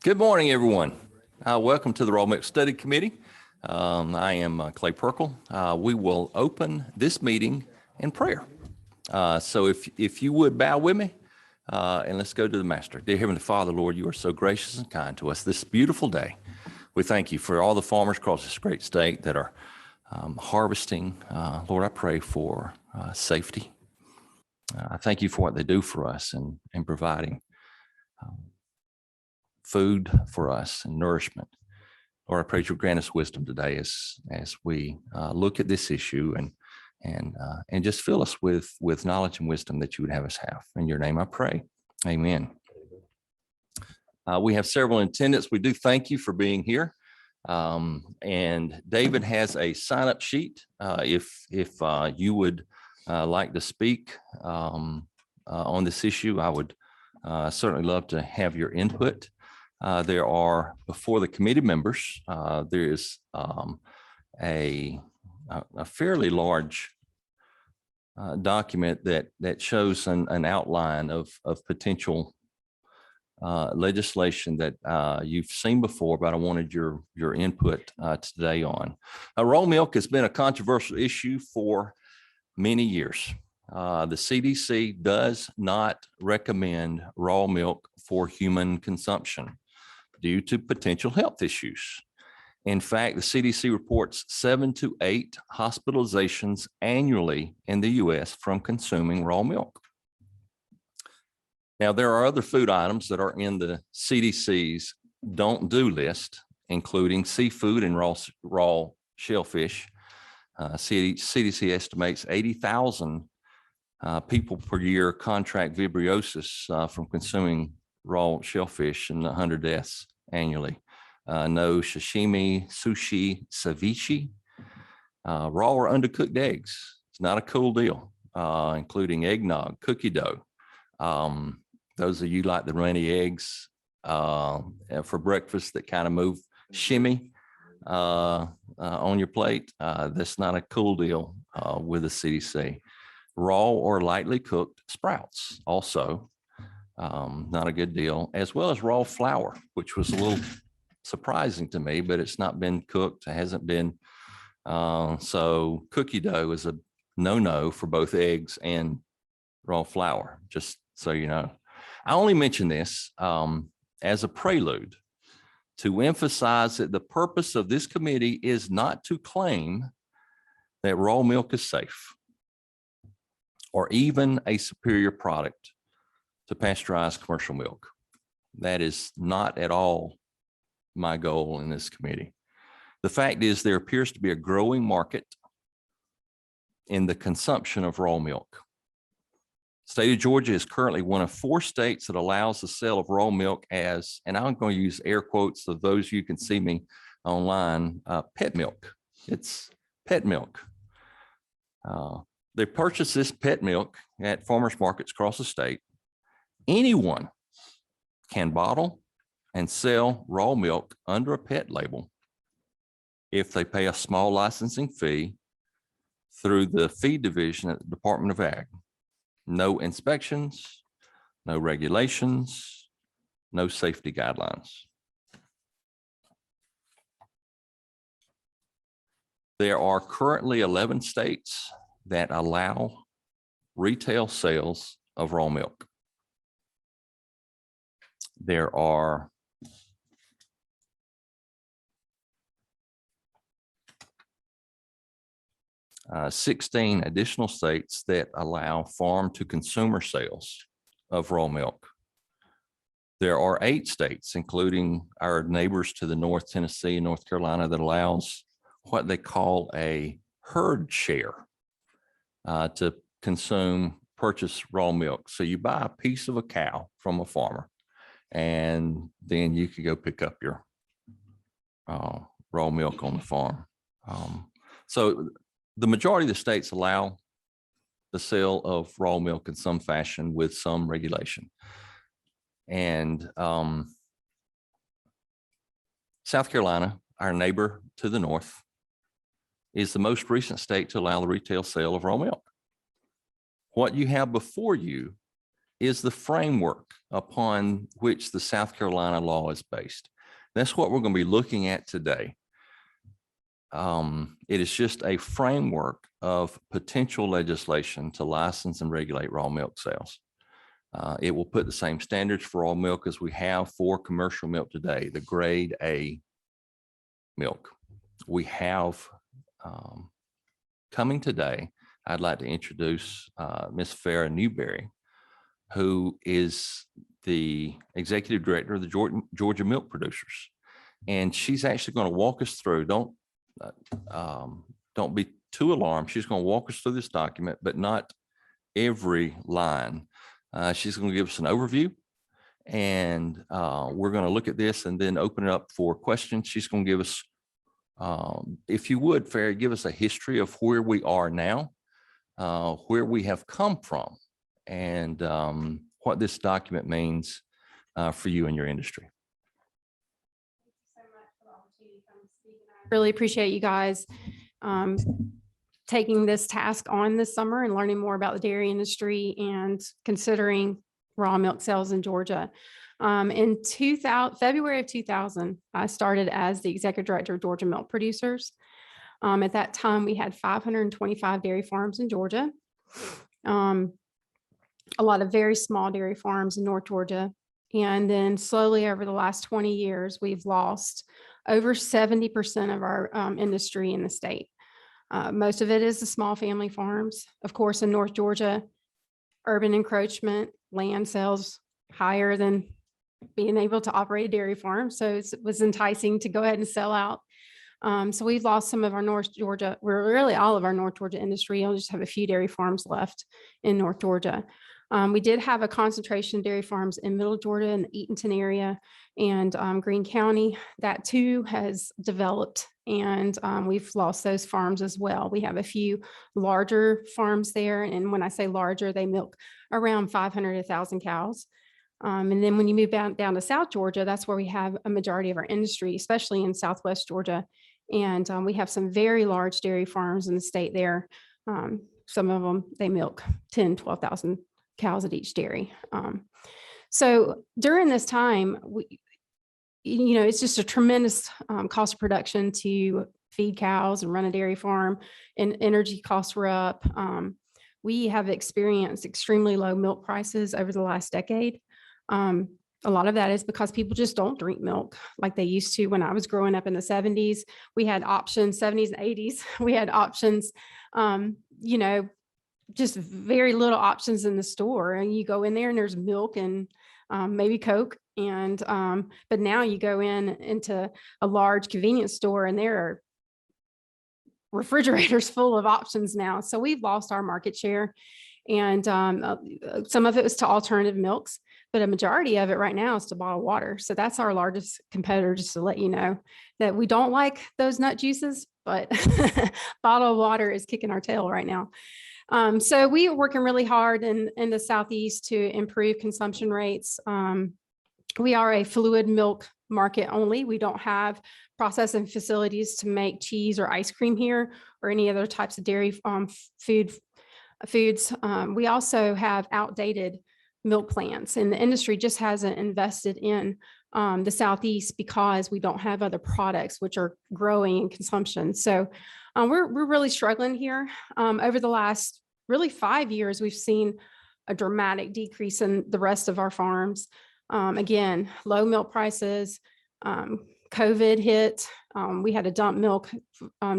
Good morning, everyone. Welcome to the Raw Milk Study Committee. I am Clay Perkle. We will open this meeting in prayer. So if you would bow with me, and let's go to the Master. Dear Heavenly Father, Lord, you are so gracious and kind to us this beautiful day. We thank you for all the farmers across this great state that are harvesting. Lord, I pray for safety. I thank you for what they do for us and providing food for us and nourishment. Lord, I pray you grant us wisdom today as we look at this issue and just fill us with knowledge and wisdom that you would have us have. In your name I pray. Amen. We have several in attendance. We do thank you for being here. And David has a sign-up sheet. If you would like to speak on this issue, I would certainly love to have your input. There are, before the committee members, there is a fairly large document that shows an outline of potential legislation that you've seen before, but I wanted your input today on. Raw milk has been a controversial issue for many years. The CDC does not recommend raw milk for human consumption due to potential health issues. In fact, the CDC reports 7 to 8 hospitalizations annually in the U.S. from consuming raw milk. Now, there are other food items that are in the CDC's don't do list, including seafood and raw shellfish. CDC estimates 80,000 people per year contract vibriosis from consuming raw shellfish and 100 deaths annually. No sashimi, sushi, ceviche, raw or undercooked eggs. It's not a cool deal, including eggnog, cookie dough. Those of you like the runny eggs for breakfast that kind of move shimmy on your plate. That's not a cool deal with the CDC. Raw or lightly cooked sprouts also not a good deal, as well as raw flour, which was a little surprising to me, but it's not been cooked. It hasn't been. So cookie dough is a no-no for both eggs and raw flour, just so you know. I only mention this as a prelude to emphasize that the purpose of this committee is not to claim that raw milk is safe or even a superior product to pasteurized commercial milk. That is not at all my goal in this committee. The fact is there appears to be a growing market in the consumption of raw milk. State of Georgia is currently one of 4 states that allows the sale of raw milk as, and I'm going to use air quotes so those you can see me online, pet milk. It's pet milk. They purchase this pet milk at farmers markets across the state. Anyone can bottle and sell raw milk under a pet label if they pay a small licensing fee through the feed division at the Department of Ag. No inspections, no regulations, no safety guidelines. There are currently 11 states that allow retail sales of raw milk. There are 16 additional states that allow farm to consumer sales of raw milk. There are 8 states, including our neighbors to the north, Tennessee and North Carolina, that allows what they call a herd share to purchase raw milk. So you buy a piece of a cow from a farmer, and then you could go pick up your raw milk on the farm. So the majority of the states allow the sale of raw milk in some fashion with some regulation. And South Carolina, our neighbor to the north, is the most recent state to allow the retail sale of raw milk. What you have before you is the framework upon which the South Carolina law is based. That's what we're going to be looking at today. It is just a framework of potential legislation to license and regulate raw milk sales. It will put the same standards for raw milk as we have for commercial milk today, the grade A milk. We have coming today, I'd like to introduce Ms. Farah Newberry, who is the executive director of the Georgia Milk Producers. And she's actually going to walk us through, don't be too alarmed. She's going to walk us through this document, but not every line. She's going to give us an overview, and we're going to look at this and then open it up for questions. She's going to give us, if you would, Farah, give us a history of where we are now, where we have come from, and what this document means for you and your industry. Really appreciate you guys taking this task on this summer and learning more about the dairy industry and considering raw milk sales in Georgia. In February of 2000, I started as the executive director of Georgia Milk Producers. At that time, we had 525 dairy farms in Georgia, a lot of very small dairy farms in North Georgia. And then slowly over the last 20 years, we've lost over 70% of our industry in the state. Most of it is the small family farms. Of course, in North Georgia, urban encroachment, land sales higher than being able to operate a dairy farm. So it was enticing to go ahead and sell out. So we've lost some of our North Georgia, really all of our North Georgia industry. I'll just have a few dairy farms left in North Georgia. We did have a concentration of dairy farms in Middle Georgia in the Eatonton area and Greene County. That too has developed, and we've lost those farms as well. We have a few larger farms there, and when I say larger, they milk around 500 to 1,000 cows. And then when you move down to South Georgia, that's where we have a majority of our industry, especially in Southwest Georgia. And we have some very large dairy farms in the state there. Some of them, they milk 10, 12,000 cows at each dairy. So during this time, it's just a tremendous cost of production to feed cows and run a dairy farm, and energy costs were up. We have experienced extremely low milk prices over the last decade. A lot of that is because people just don't drink milk like they used to. When I was growing up in the 70s, we had options, 70s and 80s, we had options, just very little options in the store. And you go in there and there's milk and maybe Coke. And but now you go into a large convenience store and there are refrigerators full of options now. So we've lost our market share. And some of it was to alternative milks, but a majority of it right now is to bottled water. So that's our largest competitor, just to let you know that we don't like those nut juices, but bottled water is kicking our tail right now. So we are working really hard in the Southeast to improve consumption rates. We are a fluid milk market only. We don't have processing facilities to make cheese or ice cream here or any other types of dairy foods. We also have outdated milk plants, and the industry just hasn't invested in the Southeast because we don't have other products which are growing in consumption. So we're really struggling here. Over the last really 5 years, we've seen a dramatic decrease in the rest of our farms. Again, low milk prices, COVID hit. We had to dump milk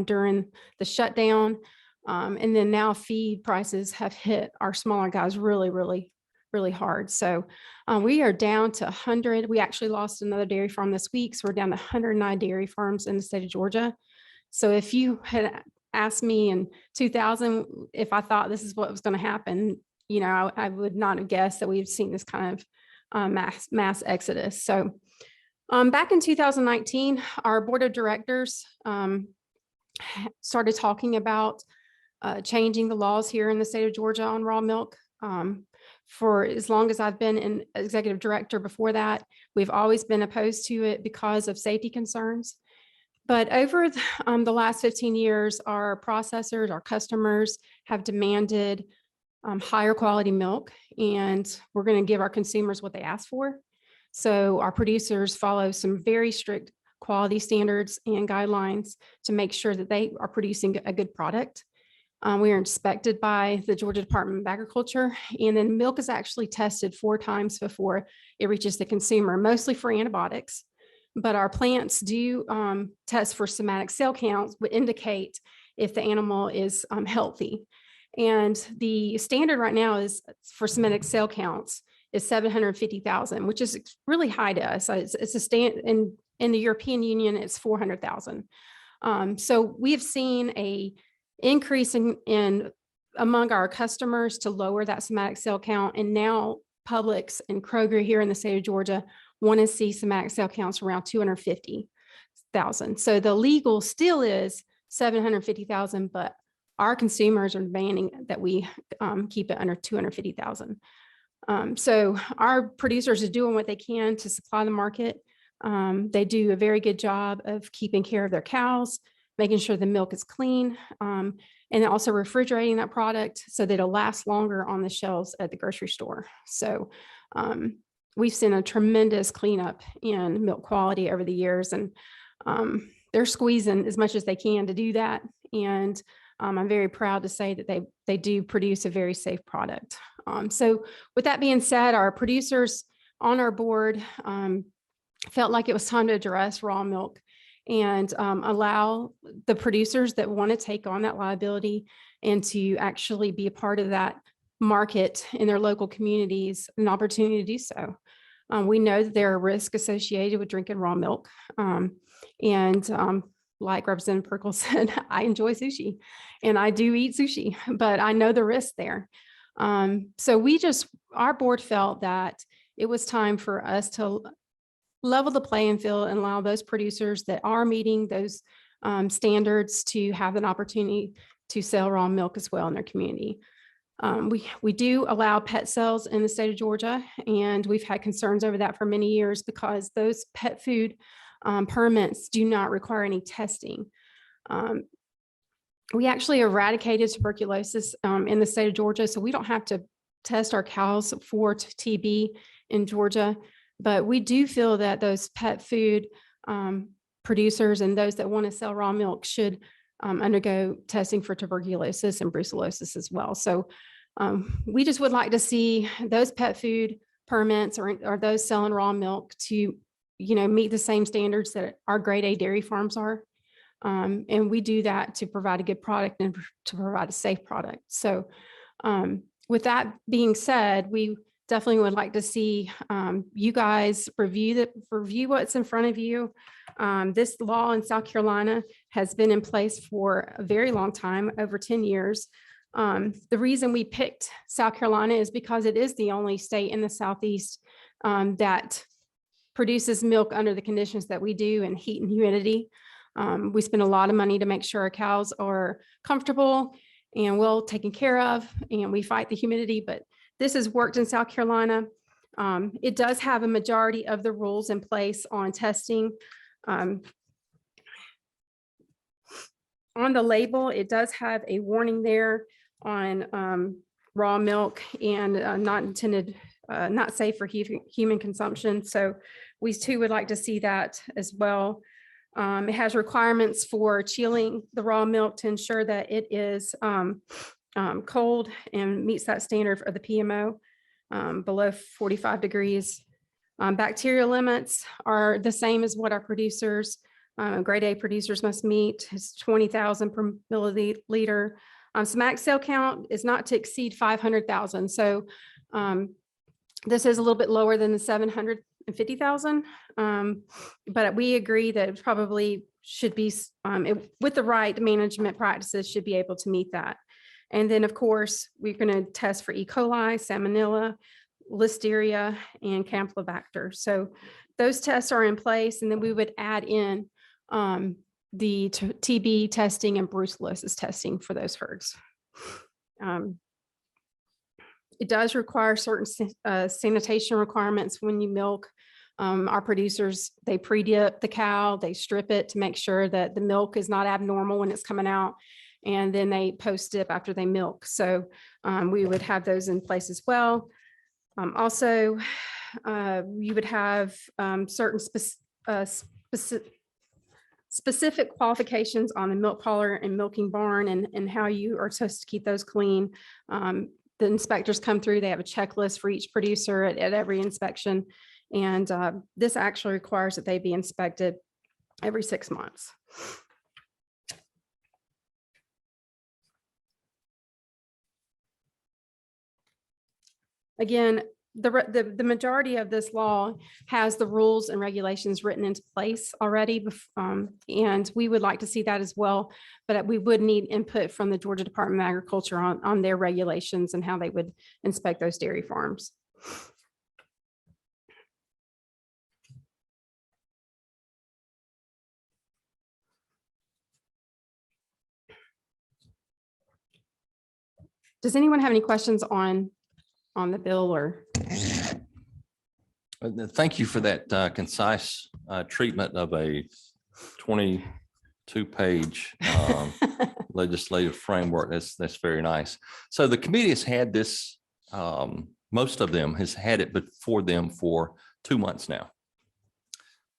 during the shutdown. And then now feed prices have hit our smaller guys really, really, really hard. So we are down to 100. We actually lost another dairy farm this week. So we're down to 109 dairy farms in the state of Georgia. So if you had asked me in 2000 if I thought this is what was going to happen, I would not have guessed that we've seen this kind of mass exodus. So back in 2019, our board of directors started talking about changing the laws here in the state of Georgia on raw milk. For as long as I've been an executive director before that, we've always been opposed to it because of safety concerns. But over the last 15 years, our processors, our customers have demanded higher quality milk, and we're going to give our consumers what they ask for. So our producers follow some very strict quality standards and guidelines to make sure that they are producing a good product. We are inspected by the Georgia Department of Agriculture, and then milk is actually tested 4 times before it reaches the consumer, mostly for antibiotics. But our plants do test for somatic cell counts, would indicate if the animal is healthy. And the standard right now is for somatic cell counts is 750,000, which is really high to us. It's a stand in the European Union, it's 400,000. So we have seen a increase in among our customers to lower that somatic cell count. And now Publix and Kroger here in the state of Georgia want to see somatic cell counts around 250,000. So the legal still is 750,000, but our consumers are demanding that we keep it under 250,000. So our producers are doing what they can to supply the market. They do a very good job of keeping care of their cows, making sure the milk is clean, and also refrigerating that product so that it'll last longer on the shelves at the grocery store. So we've seen a tremendous cleanup in milk quality over the years, and they're squeezing as much as they can to do that. And I'm very proud to say that they do produce a very safe product. So with that being said, our producers on our board felt like it was time to address raw milk and allow the producers that want to take on that liability and to actually be a part of that market in their local communities an opportunity to do so. We know that there are risks associated with drinking raw milk. Like Representative Perkle said, I enjoy sushi and I do eat sushi, but I know the risk there. So our board felt that it was time for us to level the playing field and allow those producers that are meeting those standards to have an opportunity to sell raw milk as well in their community. We do allow pet sales in the state of Georgia, and we've had concerns over that for many years because those pet food permits do not require any testing. We actually eradicated tuberculosis in the state of Georgia, so we don't have to test our cows for TB in Georgia, but we do feel that those pet food producers and those that want to sell raw milk should undergo testing for tuberculosis and brucellosis as well. So we just would like to see those pet food permits or those selling raw milk to meet the same standards that our grade A dairy farms are. And we do that to provide a good product and to provide a safe product. So with that being said, we definitely would like to see you guys review what's in front of you. This law in South Carolina has been in place for a very long time, over 10 years. The reason we picked South Carolina is because it is the only state in the Southeast that produces milk under the conditions that we do in heat and humidity. We spend a lot of money to make sure our cows are comfortable and well taken care of, and we fight the humidity, but this has worked in South Carolina. It does have a majority of the rules in place on testing. On the label, it does have a warning there on raw milk and not safe for human consumption. So we too would like to see that as well. It has requirements for chilling the raw milk to ensure that it is cold and meets that standard of the PMO below 45 degrees. Bacterial limits are the same as what our producers, grade A producers must meet. It's 20,000 per milliliter. Somatic cell count is not to exceed 500,000. So this is a little bit lower than the 750,000, but we agree that it probably should be, with the right management practices, should be able to meet that. And then, of course, we're going to test for E. coli, Salmonella, Listeria, and Campylobacter. So those tests are in place, and then we would add in the TB testing and brucellosis testing for those herds. It does require certain sanitation requirements when you milk. Our producers, they pre-dip the cow, they strip it to make sure that the milk is not abnormal when it's coming out. and then they post dip after they milk. So we would have those in place as well. Also, you would have certain specific qualifications on the milk collar and milking barn, and how you are supposed to keep those clean. The inspectors come through, they have a checklist for each producer at every inspection. And this actually requires that they be inspected every 6 months. Again, the majority of this law has the rules and regulations written into place already, and we would like to see that as well, but we would need input from the Georgia Department of Agriculture on their regulations and how they would inspect those dairy farms. Does anyone have any questions on the bill or? Thank you for that concise treatment of a 22-page legislative framework. That's very nice. So the committee has had this, most of them has had it before them for 2 months now.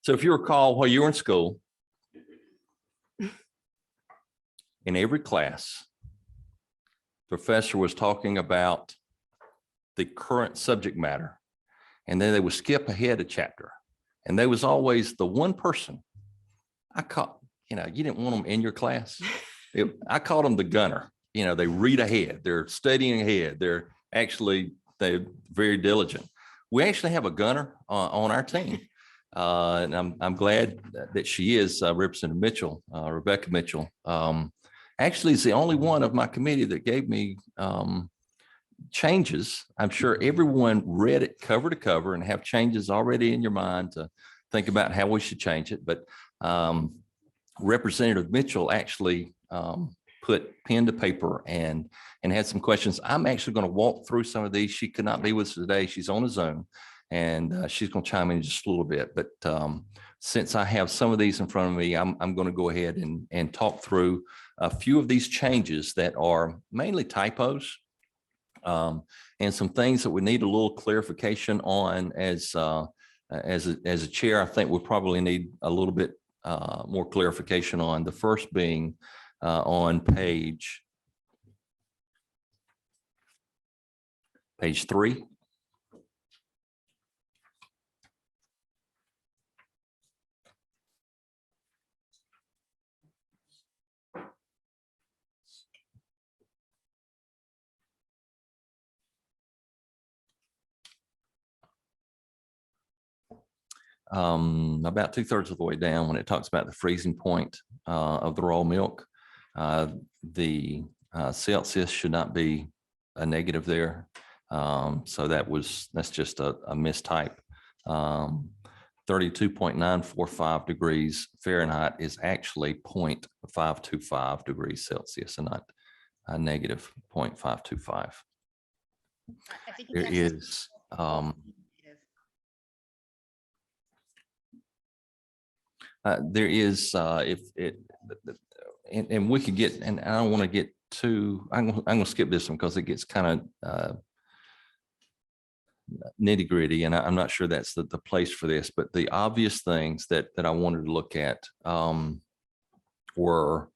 So if you recall, while you were in school, in every class, professor was talking about the current subject matter, and then they would skip ahead a chapter, and there was always the one person I caught, you didn't want them in your class. I called them the gunner. They read ahead, they're studying ahead, they're very diligent. We actually have a gunner on our team, and I'm glad that she is Representative Mitchell, Rebecca Mitchell. Actually, is the only one of my committee that gave me changes. I'm sure everyone read it cover to cover and have changes already in your mind to think about how we should change it. But Representative Mitchell actually put pen to paper and had some questions. I'm actually going to walk through some of these. She could not be with us today. She's on a Zoom, and she's going to chime in just a little bit. But since I have some of these in front of me, I'm going to go ahead and talk through a few of these changes that are mainly typos, and some things that we need a little clarification on. As a chair, I think we probably need a little bit more clarification on. The first being on page 3. About 2/3 of the way down, when it talks about the freezing point of the raw milk, the Celsius should not be a negative there. So that's just a mistype. 32.945 degrees Fahrenheit is actually 0.525 degrees Celsius and not a negative 0.525. There is and we could get, and I don't want to get too, I'm going to skip this one because it gets kind of nitty gritty, and I'm not sure that's the place for this, but the obvious things that I wanted to look at were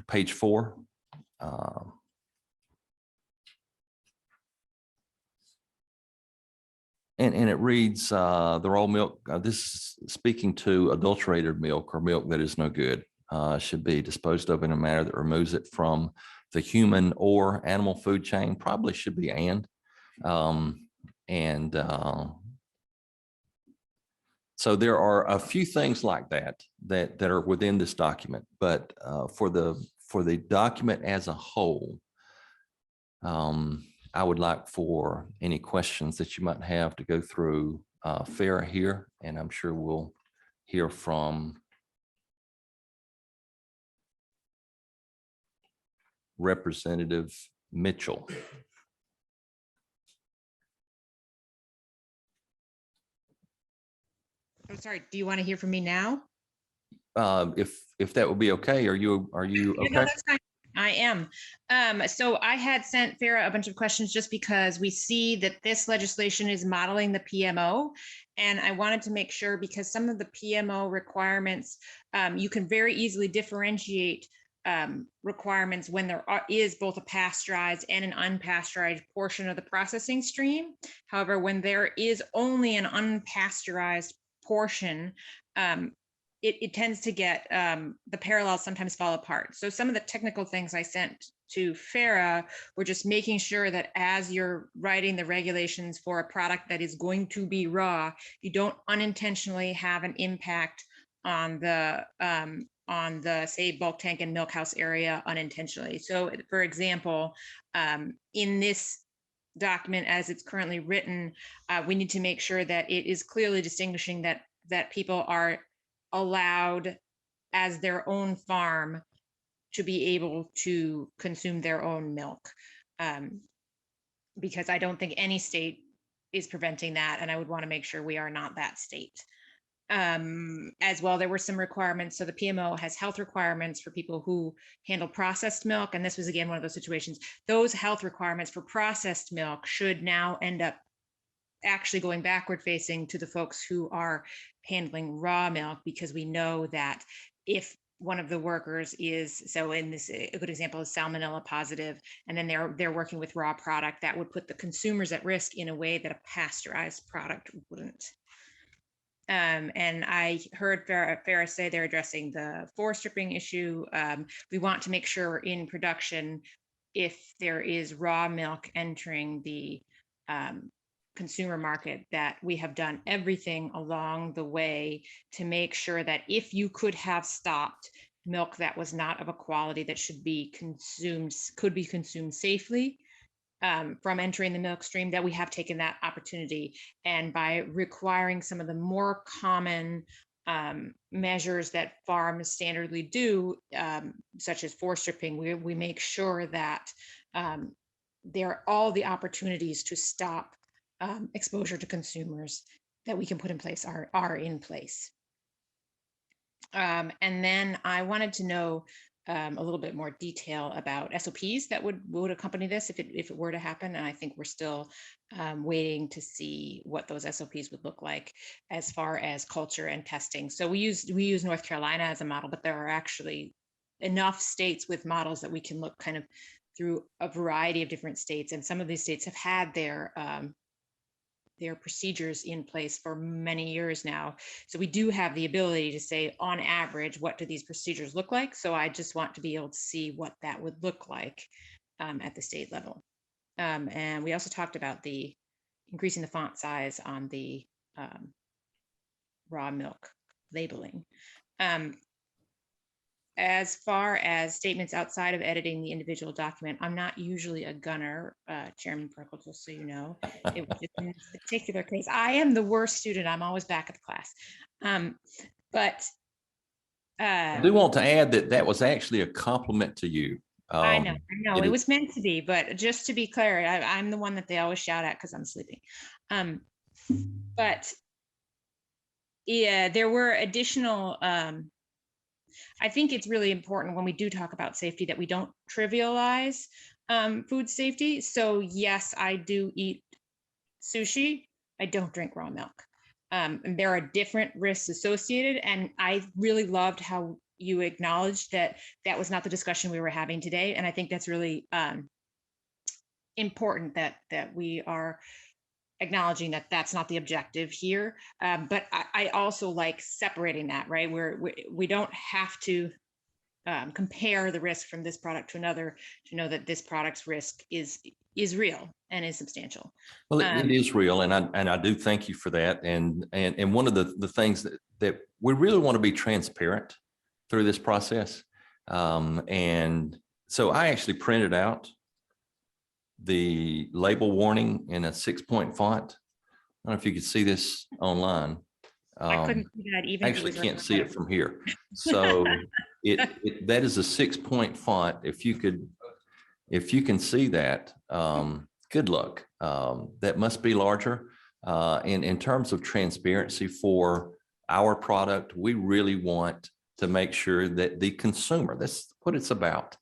page 4. And it reads, the raw milk, this is speaking to adulterated milk or milk that is no good, should be disposed of in a manner that removes it from the human or animal food chain. Probably should be so there are a few things like that are within this document, but for the document as a whole, I would like for any questions that you might have to go through Farah here, and I'm sure we'll hear from Representative Mitchell. I'm sorry, do you want to hear from me now? if that would be okay. Are you Yeah, no, okay? that's fine. I am. So I had sent Farah a bunch of questions just because we see that this legislation is modeling the PMO. And I wanted to make sure, because some of the PMO requirements, you can very easily differentiate requirements when there is both a pasteurized and an unpasteurized portion of the processing stream. However, when there is only an unpasteurized portion, it tends to get the parallels sometimes fall apart. So some of the technical things I sent to Farah were just making sure that as you're writing the regulations for a product that is going to be raw, you don't unintentionally have an impact on the say bulk tank and milk house area unintentionally. So for example, in this document as it's currently written, we need to make sure that it is clearly distinguishing that people are allowed as their own farm to be able to consume their own milk. Because I don't think any state is preventing that. And I would want to make sure we are not that state. As well, there were some requirements. So the PMO has health requirements for people who handle processed milk. And this was, again, one of those situations. Those health requirements for processed milk should now end up actually going backward facing to the folks who are handling raw milk, because we know that if one of the workers is, so in this, a good example is salmonella positive, and then they're working with raw product, that would put the consumers at risk in a way that a pasteurized product wouldn't. And I heard Farah say they're addressing the forest stripping issue. We want to make sure in production, if there is raw milk entering the consumer market, that we have done everything along the way to make sure that if you could have stopped milk that was not of a quality that should be consumed, could be consumed safely from entering the milk stream, that we have taken that opportunity. And by requiring some of the more common measures that farms standardly do, such as forest stripping, we make sure that there are all the opportunities to stop exposure to consumers that we can put in place are in place. And then I wanted to know a little bit more detail about SOPs that would accompany this if it were to happen. And I think we're still waiting to see what those SOPs would look like as far as culture and testing. So we use North Carolina as a model, but there are actually enough states with models that we can look kind of through a variety of different states. And some of these states have had their procedures in place for many years now. So we do have the ability to say, on average, what do these procedures look like? So I just want to be able to see what that would look like at the state level. And we also talked about the increasing the font size on the raw milk labeling. As far as statements outside of editing the individual document, I'm not usually a gunner, Chairman Perkle, just so you know. It was just in this particular case, I am the worst student. I'm always back at the class. I do want to add that was actually a compliment to you. I know, it was meant to be, but just to be clear, I'm the one that they always shout at because I'm sleeping. But yeah, there were additional, I think it's really important when we do talk about safety that we don't trivialize food safety. So yes, I do eat sushi. I don't drink raw milk. And there are different risks associated. And I really loved how you acknowledged that that was not the discussion we were having today. And I think that's really important that we are acknowledging that that's not the objective here. But I also like separating that, right? We don't have to compare the risk from this product to another to know that this product's risk is real and is substantial. Well, it is real, and I do thank you for that. And one of the things that we really want to be transparent through this process. And so I actually printed out the label warning in a 6-point font. I don't know if you could see this online. I couldn't see that even. I actually can't see it from here. So that is a 6-point font. If you can see that, good luck. That must be larger. In terms of transparency for our product, we really want to make sure that the consumer, that's what it's about.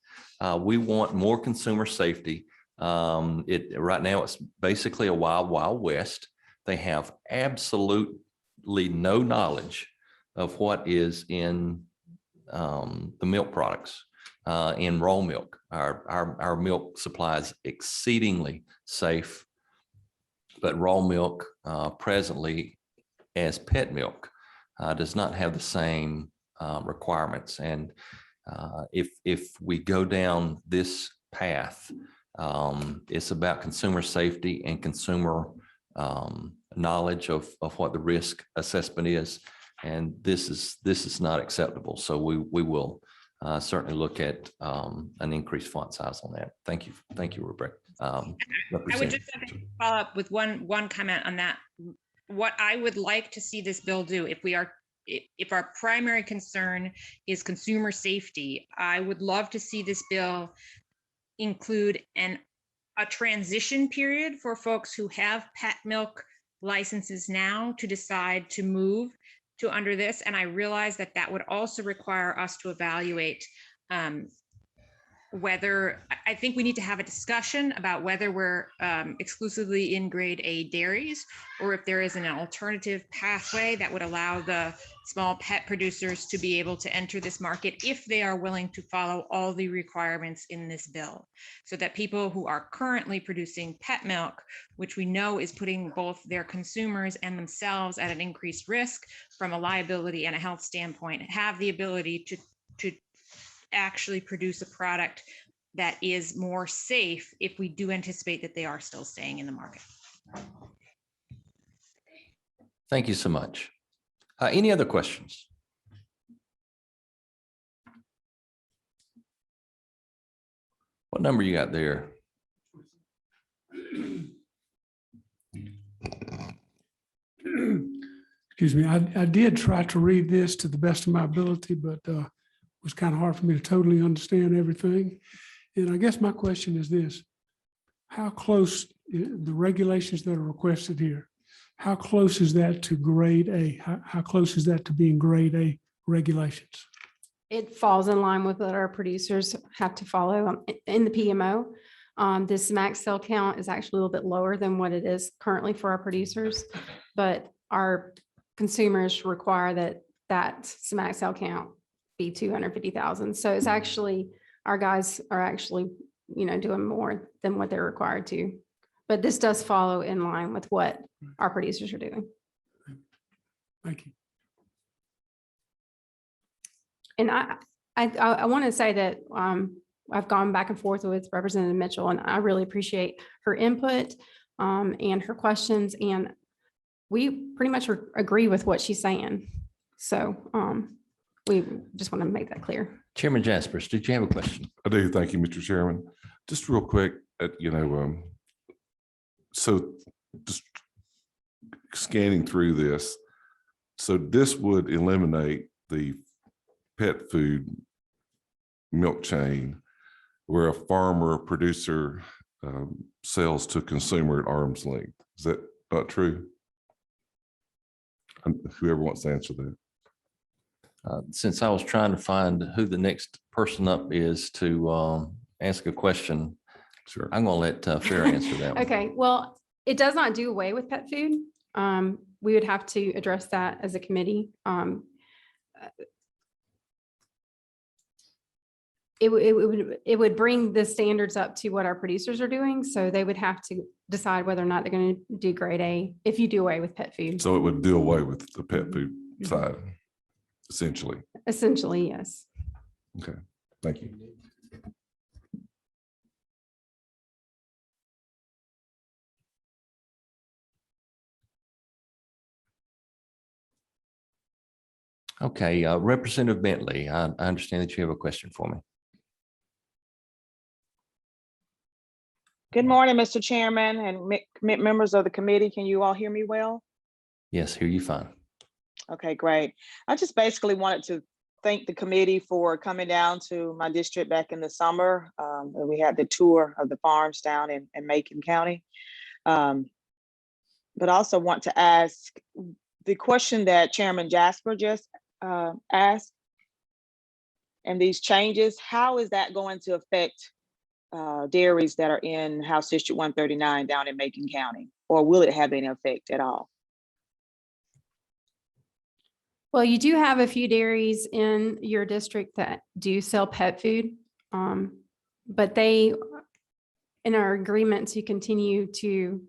We want more consumer safety. Right now, it's basically a wild, wild west. They have absolutely no knowledge of what is in the milk products, in raw milk. Our milk supply is exceedingly safe, but raw milk presently as pet milk does not have the same requirements. And if we go down this path, it's about consumer safety and consumer knowledge of what the risk assessment is. And this is not acceptable. So we will certainly look at an increased font size on that. Thank you. Thank you, Rebecca. I would just like to follow up with one comment on that. What I would like to see this bill do, if our primary concern is consumer safety, I would love to see this bill include a transition period for folks who have pet milk licenses now to decide to move to under this. And I realize that that would also require us to evaluate whether, I think we need to have a discussion about whether we're exclusively in grade A dairies, or if there is an alternative pathway that would allow the small pet producers to be able to enter this market if they are willing to follow all the requirements in this bill, so that people who are currently producing pet milk, which we know is putting both their consumers and themselves at an increased risk from a liability and a health standpoint, have the ability to actually produce a product that is more safe if we do anticipate that they are still staying in the market. Thank you so much. Any other questions? What number you got there? Excuse me, I did try to read this to the best of my ability, but it was kind of hard for me to totally understand everything. And I guess my question is this: how close, the regulations that are requested here, how close is that to grade A? How close is that to being grade A regulations? It falls in line with what our producers have to follow in the PMO. This max cell count is actually a little bit lower than what it is currently for our producers, but our consumers require that max cell count be 250,000. So it's actually, our guys are actually, doing more than what they're required to. But this does follow in line with what our producers are doing. Thank you. And I want to say that I've gone back and forth with Representative Mitchell, and I really appreciate her input and her questions. And we pretty much agree with what she's saying. So we just want to make that clear. Chairman Jaspers, did you have a question? I do. Thank you, Mr. Chairman. Just real quick, so just scanning through this, so this would eliminate the pet food milk chain where a farmer producer sells to consumer at arm's length. Is that not true? Whoever wants to answer that. Since I was trying to find who the next person up is to ask a question, Sure. I'm going to let Farrah answer that one. Okay, well, it does not do away with pet food. We would have to address that as a committee. It would bring the standards up to what our producers are doing. So they would have to decide whether or not they're going to do grade A if you do away with pet food. So it would do away with the pet food side, essentially. Essentially, yes. Okay, thank you. Okay, Representative Bentley, I understand that you have a question for me. Good morning, Mr. Chairman and members of the committee. Can you all hear me well? Yes, hear you fine. Okay, great. I just basically wanted to thank the committee for coming down to my district back in the summer. We had the tour of the farms down in Macon County. But also want to ask the question that Chairman Jasper just asked. and these changes, how is that going to affect dairies that are in House District 139 down in Macon County? Or will it have any effect at all? Well, you do have a few dairies in your district that do sell pet food. But they, in our agreement to continue to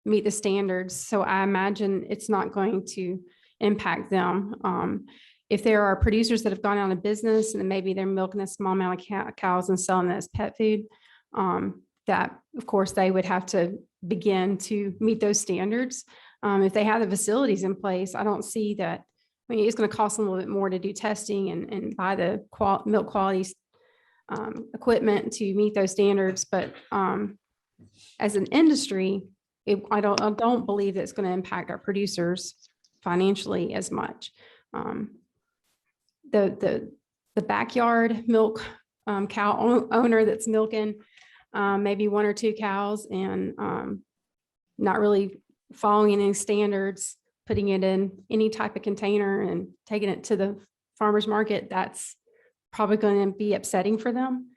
meet the standards. So I imagine it's not going to impact them. If there are producers that have gone out of business and maybe they're milking a small amount of cows and selling it as pet food, that of course they would have to begin to meet those standards. If they have the facilities in place, I don't see that. I mean, it's going to cost them a little bit more to do testing and buy the milk quality equipment to meet those standards. But as an industry, I don't believe that it's going to impact our producers financially as much. The backyard milk cow owner that's milking maybe 1 or 2 cows and not really following any standards, putting it in any type of container and taking it to the farmer's market, that's probably going to be upsetting for them.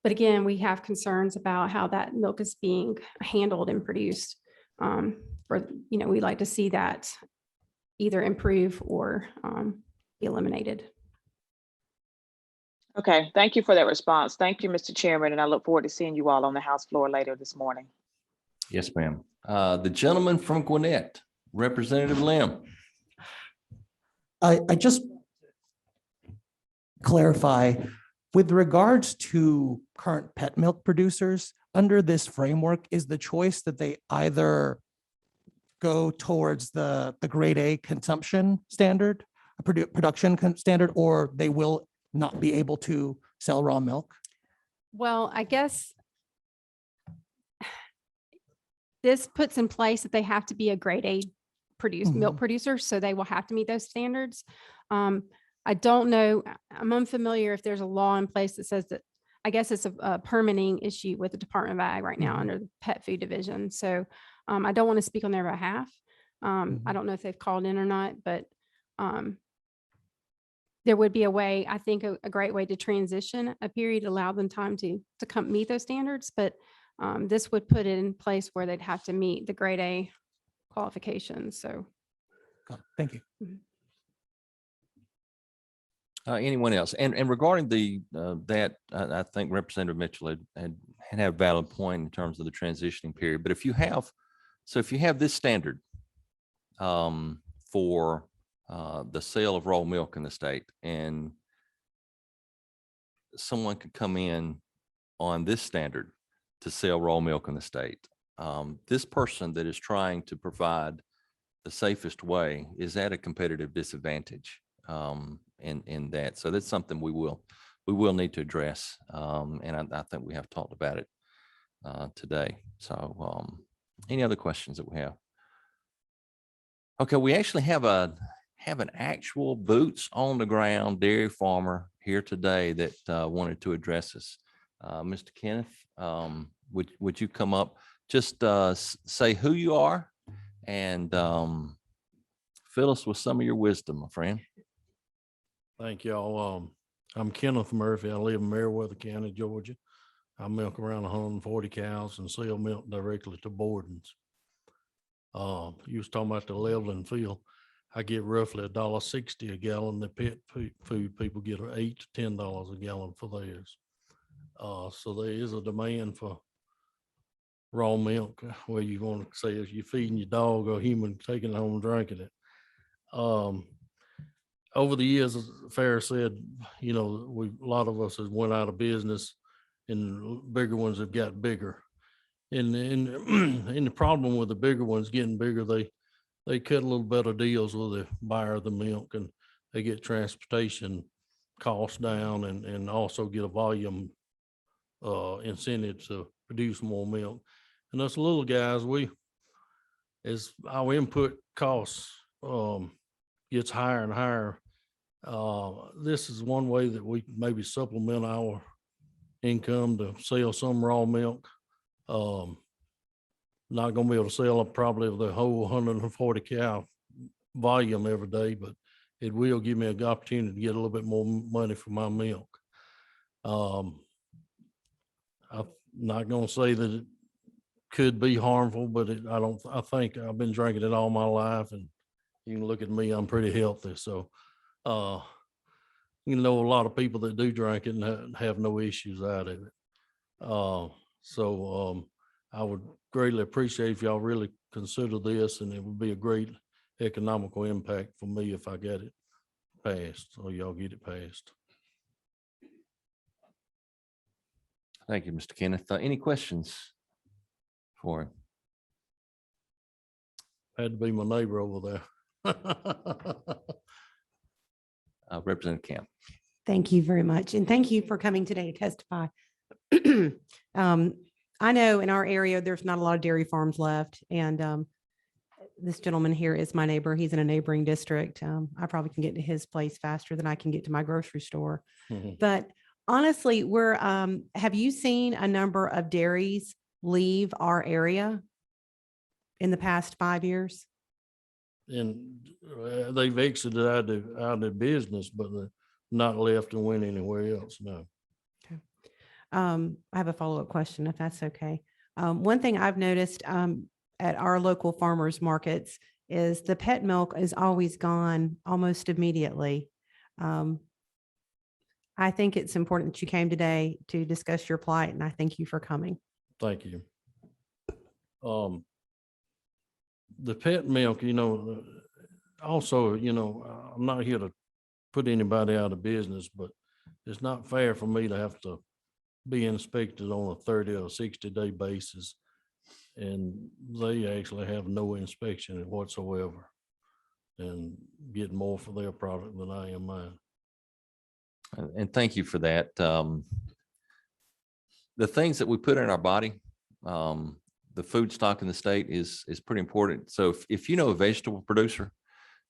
But again, we have concerns about how that milk is being handled and produced. We'd like to see that either improve or be eliminated. Okay, thank you for that response. Thank you, Mr. Chairman, and I look forward to seeing you all on the House floor later this morning. Yes, ma'am. The gentleman from Gwinnett, Representative Lim. I just clarify with regards to current pet milk producers under this framework, is the choice that they either go towards the grade A consumption standard, production standard, or they will not be able to sell raw milk? Well, I guess this puts in place that they have to be a grade A milk producer, so they will have to meet those standards. I don't know, I'm unfamiliar if there's a law in place that says that. I guess it's a permitting issue with the Department of Ag right now under the pet food division. So I don't want to speak on their behalf. I don't know if they've called in or not, but there would be a way, I think a great way to transition a period, allow them time to come meet those standards. But this would put it in place where they'd have to meet the grade A qualifications. So. Thank you. Anyone else? And regarding I think Representative Mitchell had a valid point in terms of the transitioning period. But if you have this standard for the sale of raw milk in the state, and someone could come in on this standard to sell raw milk in the state, this person that is trying to provide the safest way is at a competitive disadvantage. In that. So that's something we will need to address. And I think we have talked about it today. So any other questions that we have? Okay, we actually have an actual boots on the ground dairy farmer here today that wanted to address us. Mr. Kenneth, would you come up, just say who you are and fill us with some of your wisdom, my friend. Thank y'all. I'm Kenneth Murphy. I live in Meriwether County, Georgia. I milk around 140 cows and sell milk directly to Borden's. You was talking about the leveling field. I get roughly $1.60 a gallon. The pet food people get $8 to $10 a gallon for theirs. So there is a demand for raw milk, where you want to say if you're feeding your dog or human taking it home and drinking it. Over the years, as Farrah said, a lot of us has went out of business and bigger ones have got bigger. And the problem with the bigger ones getting bigger, they cut a little better deals with the buyer of the milk, and they get transportation costs down and also get a volume incentive to produce more milk. And us little guys, as our input costs gets higher and higher, this is one way that we maybe supplement our income to sell some raw milk. Not going to be able to sell up probably the whole 140 cow volume every day, but it will give me an opportunity to get a little bit more money for my milk. I'm not gonna say that it could be harmful, but I think I've been drinking it all my life, and you can look at me, I'm pretty healthy, so, you know, a lot of people that do drink it and have no issues out of it. I would greatly appreciate if y'all really consider this, and it would be a great economical impact for me if I get it passed, or y'all get it passed. Thank you, Mr. Kenneth. Any questions for him? Had to be my neighbor over there. Representative Camp. Thank you very much. And thank you for coming today to testify. I know in our area, there's not a lot of dairy farms left. And this gentleman here is my neighbor. He's in a neighboring district. I probably can get to his place faster than I can get to my grocery store. Mhm. But honestly, have you seen a number of dairies leave our area in the past 5 years? And they've exited out of business, but they're not left and went anywhere else, no. I have a follow-up question, if that's okay. One thing I've noticed at our local farmers markets is the pet milk is always gone almost immediately. I think it's important that you came today to discuss your plight, and I thank you for coming. Thank you. The pet milk, you know, also, you know, I'm not here to put anybody out of business, but it's not fair for me to have to be inspected on a 30 or 60-day basis. And they actually have no inspection whatsoever and get more for their product than I am mine. And thank you for that. The things that we put in our body, the food stock in the state is pretty important. So if you know a vegetable producer,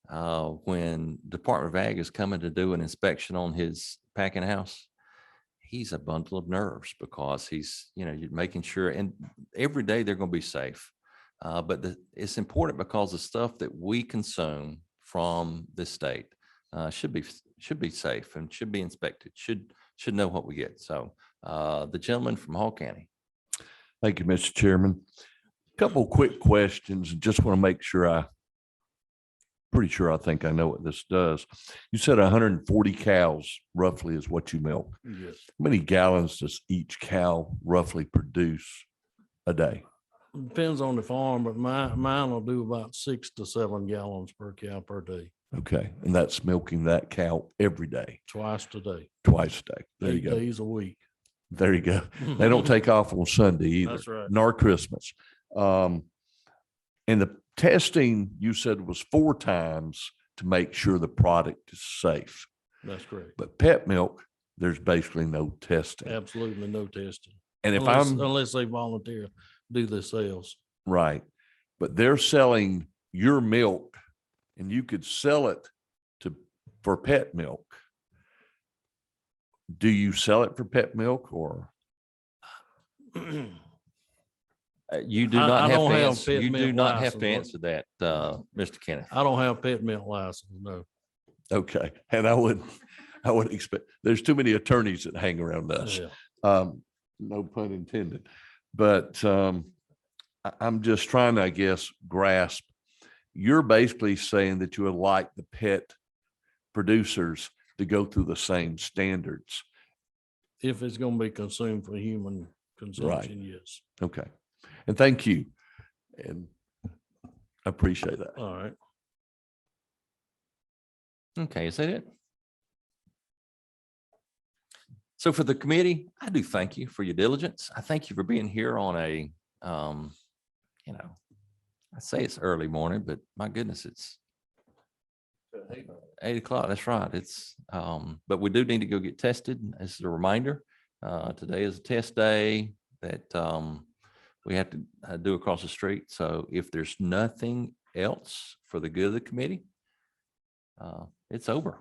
when Department of Ag is coming to do an inspection on his packing house, he's a bundle of nerves because he's, you know, you're making sure, and every day they're going to be safe. But it's important because the stuff that we consume from this state should be safe and should be inspected, should know what we get. So the gentleman from Hall County. Thank you, Mr. Chairman. Couple of quick questions. Just want to make sure pretty sure I think I know what this does. You said 140 cows roughly is what you milk. Yes. How many gallons does each cow roughly produce a day? Depends on the farm, but mine will do about 6 to 7 gallons per cow per day. Okay. And that's milking that cow every day, Twice a day. twice a day. There you 8 go. days a week. There you go. They don't take off on Sunday either. That's right. Nor Christmas. And the testing you said was 4 times to make sure the product is safe. That's correct. But pet milk, there's basically no testing. Absolutely no testing. And if Unless they volunteer, do themselves. right, but they're selling your milk and you could sell it for pet milk. Do you sell it for pet milk or? You do I not have don't to have answer. pet You do milk not have to license. answer that, Mr. Kenneth. I don't have pet milk license, no. Okay, and I would expect, there's too many attorneys that hang around us. Yeah. No pun intended, but I'm just trying to, I guess, grasp. You're basically saying that you would like the pet producers to go through the same standards. If it's gonna be consumed for human consumption, yes. Okay, and thank you, and I appreciate that. All right. Okay, is that it? So for the committee, I do thank you for your diligence. I thank you for being here on a, you know, I say it's early morning, but my goodness, it's 8 o'clock. That's right. It's, but we do need to go get tested as a reminder. Today is a test day that we have to do across the street. So if there's nothing else for the good of the committee, it's over.